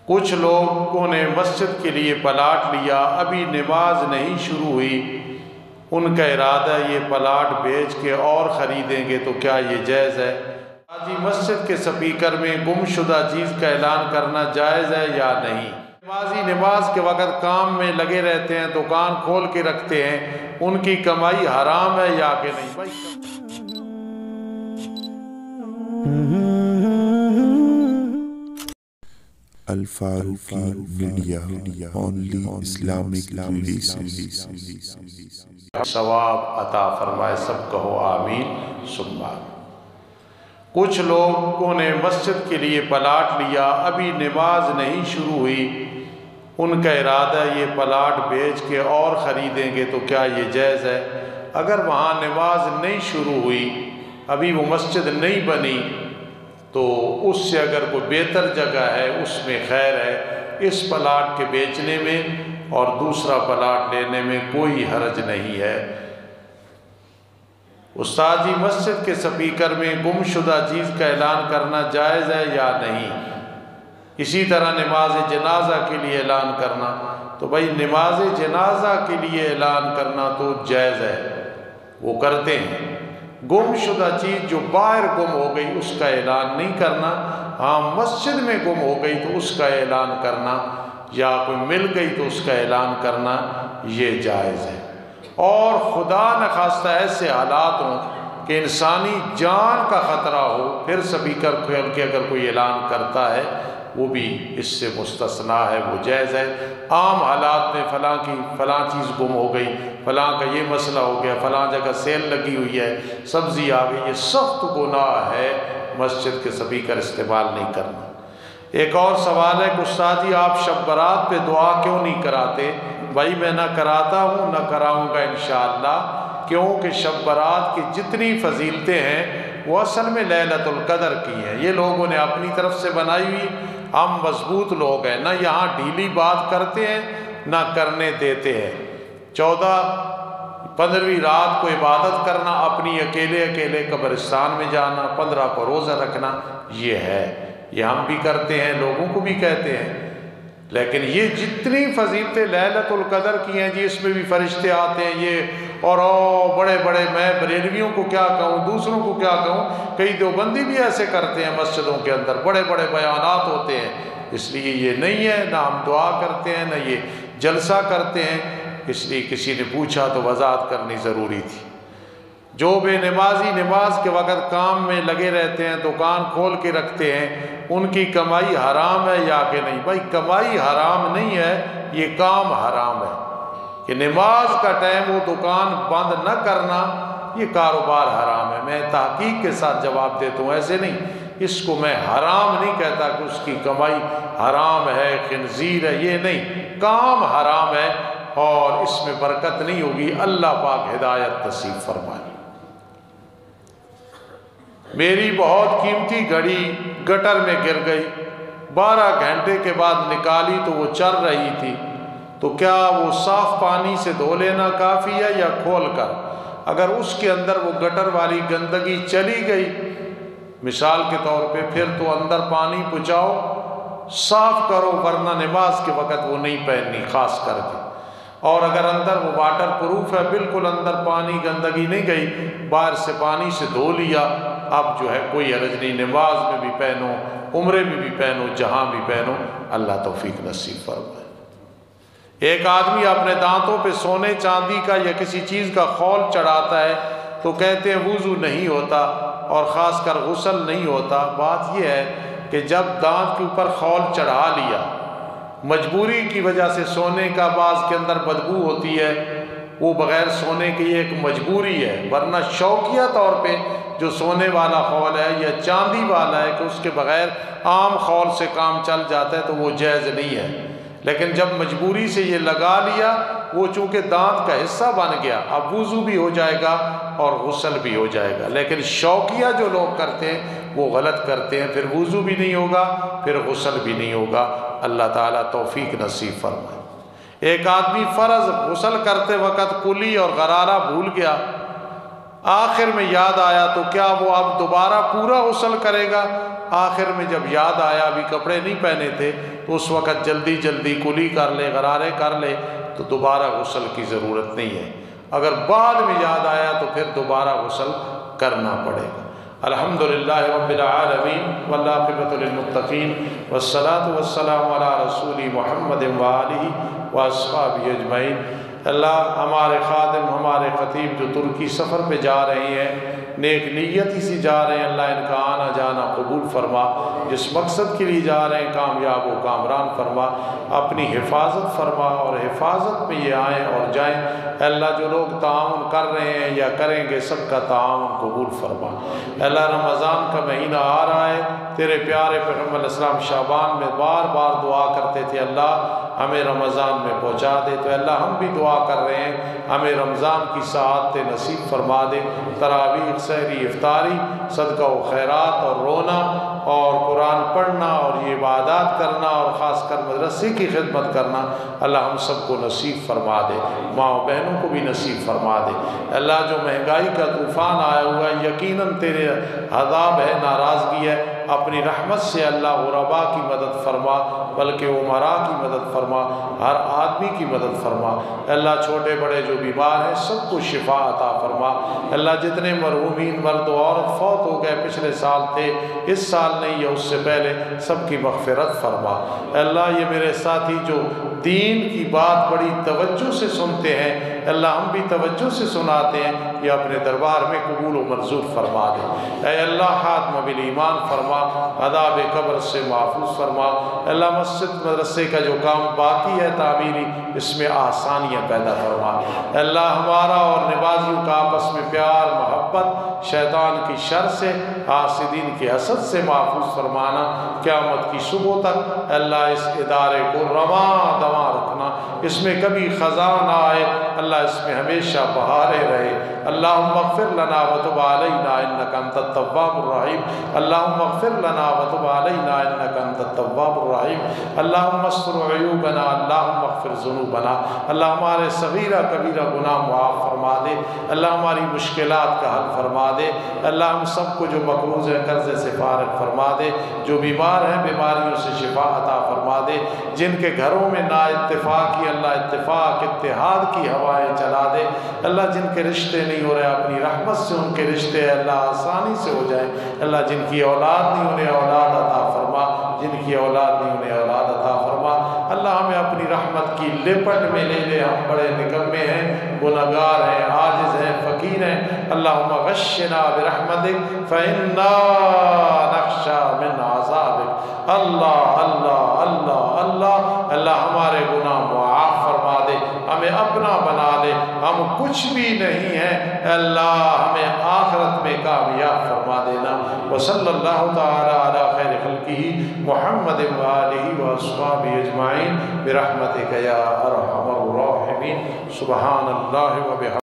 کچھ لوگوں نے مسجد کے لیے پلاٹ لیا، ابھی نماز نہیں شروع ہوئی، ان کا ارادہ یہ پلاٹ بیچ کے اور خریدیں گے، تو کیا یہ جائز ہے؟ حاجی مسجد کے سپیکر میں گم شدہ چیز کا اعلان کرنا جائز ہے یا نہیں؟ نمازی نماز کے وقت کام میں لگے رہتے ہیں، دکان کھول کے رکھتے ہیں، ان کی کمائی حرام ہے یا کہ نہیں؟ Al-Faruqi media, only Islamic relations. ثواب عطا فرمائے، سب کہو آمین ثم آمین۔ کچھ لوگوں نے مسجد کے لیے پلاٹ لیا، ابھی نماز نہیں شروع ہوئی، ان کا ارادہ یہ پلاٹ بیچ کے اور خریدیں گے، تو کیا یہ جائز ہے؟ اگر وہاں نماز نہیں شروع ہوئی، ابھی وہ مسجد نہیں بنی، تو اس سے اگر کوئی بہتر جگہ ہے اس میں خیر ہے، اس پلاٹ کے بیچنے میں اور دوسرا پلاٹ لینے میں کوئی حرج نہیں ہے۔ استاد جی مسجد کے سپیکر میں گم شدہ چیز کا اعلان کرنا جائز ہے یا نہیں؟ اسی طرح نماز جنازہ کے لیے اعلان کرنا، تو بھائی نماز جنازہ کے لیے اعلان کرنا تو جائز ہے، وہ کرتے ہیں۔ گم شدہ چیز جو باہر گم ہو گئی اس کا اعلان نہیں کرنا، ہاں مسجد میں گم ہو گئی تو اس کا اعلان کرنا، یا کوئی مل گئی تو اس کا اعلان کرنا، یہ جائز ہے۔ اور خدا نخواستہ ایسے حالات ہوں کہ انسانی جان کا خطرہ ہو، پھر سپیکر کھول کے اگر کوئی اعلان کرتا ہے، وہ بھی اس سے مستثنیٰ ہے، وہ جائز ہے۔ عام حالات میں فلاں چیز گم ہو گئی، فلاں کا یہ مسئلہ ہو گیا، فلاں جگہ سیل لگی ہوئی ہے، سبزی آ گئی، یہ سخت گناہ ہے مسجد کے سپیکر استعمال نہیں کرنا۔ ایک اور سوال ہے کہ استاد جی آپ شب برات پہ دعا کیوں نہیں کراتے؟ بھائی میں نہ کراتا ہوں نہ کراؤں گا انشاءاللہ، کیونکہ شب برات کی جتنی فضیلتیں ہیں وہ اصل میں لیلۃ القدر کی ہیں، یہ لوگوں نے اپنی طرف سے بنائی ہوئی۔ ہم مضبوط لوگ ہیں، نہ یہاں ڈھیلی بات کرتے ہیں نہ کرنے دیتے ہیں۔ 15ویں رات کو عبادت کرنا، اپنی اکیلے قبرستان میں جانا، 15 کو روزہ رکھنا، یہ ہے، یہ ہم بھی کرتے ہیں، لوگوں کو بھی کہتے ہیں۔ لیکن یہ جتنی فضیلتیں لیلۃ القدر کی ہیں جی، اس میں بھی فرشتے آتے ہیں، یہ اور بڑے میں بریلویوں کو کیا کہوں، دوسروں کو کیا کہوں، کئی دیوبندی بھی ایسے کرتے ہیں، مسجدوں کے اندر بڑے بیانات ہوتے ہیں۔ اس لیے یہ نہیں ہے، نہ ہم دعا کرتے ہیں نہ یہ جلسہ کرتے ہیں، اس لیے کسی نے پوچھا تو وضاحت کرنی ضروری تھی۔ جو بے نمازی نماز کے وقت کام میں لگے رہتے ہیں، دکان کھول کے رکھتے ہیں، ان کی کمائی حرام ہے یا کہ نہیں؟ بھائی کمائی حرام نہیں ہے، یہ کام حرام ہے کہ نماز کا ٹائم وہ دکان بند نہ کرنا، یہ کاروبار حرام ہے۔ میں تحقیق کے ساتھ جواب دیتا ہوں، ایسے نہیں، اس کو میں حرام نہیں کہتا کہ اس کی کمائی حرام ہے، خنزیر ہے، یہ نہیں، کام حرام ہے اور اس میں برکت نہیں ہوگی۔ اللہ پاک ہدایت نصیب فرمائے۔ میری بہت قیمتی گھڑی گٹر میں گر گئی، 12 گھنٹے کے بعد نکالی تو وہ چل رہی تھی، تو کیا وہ صاف پانی سے دھو لینا کافی ہے یا کھول کر؟ اگر اس کے اندر وہ گٹر والی گندگی چلی گئی مثال کے طور پہ، پھر تو اندر پانی پہنچاؤ، صاف کرو، ورنہ نماز کے وقت وہ نہیں پہننی خاص کر کے۔ اور اگر اندر وہ واٹر پروف ہے، بالکل اندر پانی گندگی نہیں گئی، باہر سے پانی سے دھو لیا، اب جو ہے کوئی حرج نہیں، نماز میں بھی پہنو، عمرے میں بھی پہنو، جہاں بھی پہنو، اللہ توفیق نصیب فرمائے۔ ایک آدمی اپنے دانتوں پہ سونے چاندی کا یا کسی چیز کا خول چڑھاتا ہے تو کہتے ہیں وضو نہیں ہوتا اور خاص کر غسل نہیں ہوتا۔ بات یہ ہے کہ جب دانت کے اوپر خول چڑھا لیا، مجبوری کی وجہ سے، سونے کا بعض کے اندر بدبو ہوتی ہے، وہ بغیر سونے کے یہ ایک مجبوری ہے، ورنہ شوقیہ طور پہ جو سونے والا خول ہے یا چاندی والا ہے کہ اس کے بغیر عام خول سے کام چل جاتا ہے تو وہ جائز نہیں ہے۔ لیکن جب مجبوری سے یہ لگا لیا، وہ چونکہ دانت کا حصہ بن گیا، اب وضو بھی ہو جائے گا اور غسل بھی ہو جائے گا۔ لیکن شوقیہ جو لوگ کرتے ہیں وہ غلط کرتے ہیں، پھر وضو بھی نہیں ہوگا، پھر غسل بھی نہیں ہوگا۔ اللہ تعالیٰ توفیق نصیب فرمائے۔ ایک آدمی فرض غسل کرتے وقت کلی اور غرارہ بھول گیا، آخر میں یاد آیا، تو کیا وہ اب دوبارہ پورا غسل کرے گا؟ آخر میں جب یاد آیا ابھی کپڑے نہیں پہنے تھے تو اس وقت جلدی جلدی کلی کر لے، غرارے کر لے تو دوبارہ غسل کی ضرورت نہیں ہے۔ اگر بعد میں یاد آیا تو پھر دوبارہ غسل کرنا پڑے گا۔ الحمدللہ رب العالمین والعاقبۃ للمتقین والصلاۃ والسلام علی رسول محمد وآلہ واصحابہ اجمعین۔ اللہ ہمارے خادم، ہمارے خطیب جو ترکی سفر پہ جا رہے ہیں، نیک نیتی سے جا رہے ہیں، اللہ ان کا آنا جانا قبول فرما، جس مقصد کے لیے جا رہے ہیں کامیاب و کامران فرما، اپنی حفاظت فرما اور حفاظت میں یہ آئیں اور جائیں۔ اللہ جو لوگ تعاون کر رہے ہیں یا کریں گے سب کا تعاون قبول فرما۔ اللہ رمضان کا مہینہ آ رہا ہے، تیرے پیارے پیغمبر علیہ السلام شعبان میں بار بار دعا کرتے تھے اللہ ہمیں رمضان میں پہنچا دے، تو اللہ ہم بھی دعا کر رہے ہیں ہمیں رمضان کی سعادت نصیب فرما دے۔ تراویح، سحری، افطاری، صدقہ و خیرات اور رونا اور قرآن پڑھنا اور یہ عبادات کرنا اور خاص کر مدرسے کی خدمت کرنا اللہ ہم سب کو نصیب فرما دے، ماں و بہنوں کو بھی نصیب فرما دے۔ اللہ جو مہنگائی کا طوفان آیا ہوا ہے یقیناً تیرے عذاب ہے، ناراضگی ہے، اپنی رحمت سے اللہ غربا کی مدد فرما، بلکہ عمراء کی مدد فرما، ہر آدمی کی مدد فرما۔ اللہ چھوٹے بڑے جو بیمار ہیں سب کو شفا عطا فرما۔ اللہ جتنے مرحومین مرد و عورت فوت ہو گئے پچھلے سال تھے، اس سال نہیں یا اس سے پہلے، سب کی مغفرت فرما۔ اللہ یہ میرے ساتھی جو دین کی بات بڑی توجہ سے سنتے ہیں، اللہ ہم بھی توجہ سے سناتے ہیں، یہ اپنے دربار میں قبول و منظور فرما دے۔ اے اللہ خاتمہ بالایمان فرما، عذاب قبر سے محفوظ فرما۔ اللہ مسجد مدرسے کا جو کام باقی ہے تعمیری، اس میں آسانیاں پیدا فرما۔ اللہ ہمارا اور نمازیوں کا آپس میں پیار محبت شیطان کی شر سے، حاسدین کے حسد سے محفوظ فرمانا۔ قیامت کی صبح تک اللہ اس ادارے کو رواں دواں رکھنا، اس میں کبھی خزاں نہ آئے، اللہ اس میں ہمیشہ بہارے رہے۔ اللہم اغفر لنا وتب علینا انک انت التواب الرحیم، اللہم اغفر لنا وتب علینا انک انت التواب الرحیم، اللہم استر عیوبنا، اللہم اغفر ذنوبنا۔ اللہ ہمارے صغیرہ کبیرہ گناہ معاف فرما دے، اللہ ہماری مشکلات کا حل فرما دے، اللہ ہم سب کو جو مقروض ہیں قرضے سے فارغ فرما دے، جو بیمار ہیں بیماریوں سے شفا عطا فرما دے، جن کے گھروں میں نا اتفاقی اللہ اتفاق اتحاد کی ہوائیں چلا دے، اللہ جن کے رشتے نہیں ہو رہے اپنی رحمت سے ان کے رشتے اللہ آسانی سے ہو جائیں، اللہ جن کی اولاد نہیں انہیں اولاد عطا فرما، جن کی اولاد نہیں انہیں اولاد عطا فرما۔ اللہ ہمیں اپنی رحمت کی لپٹ میں لے لے، ہم بڑے نکمے ہیں، گنہگار ہیں، عاجز ہیں، فقیر ہیں۔ اللہم غشنا برحمتک فإنا نخشى من عذابک۔ اللہ اللہ اللہ اللہ، اللہ ہمارے گناہ معاف فرما دے، ہمیں اپنا بنا دے، ہم کچھ بھی نہیں ہیں، اللہ ہمیں آخرت میں کامیاب فرما دینا۔ وصلی اللہ تعالی علی خیر خلقہ محمد وآلہ واصحابہ اجمعین برحمتک یا ارحم الراحمین۔ سبحان اللہ و بحمدہ۔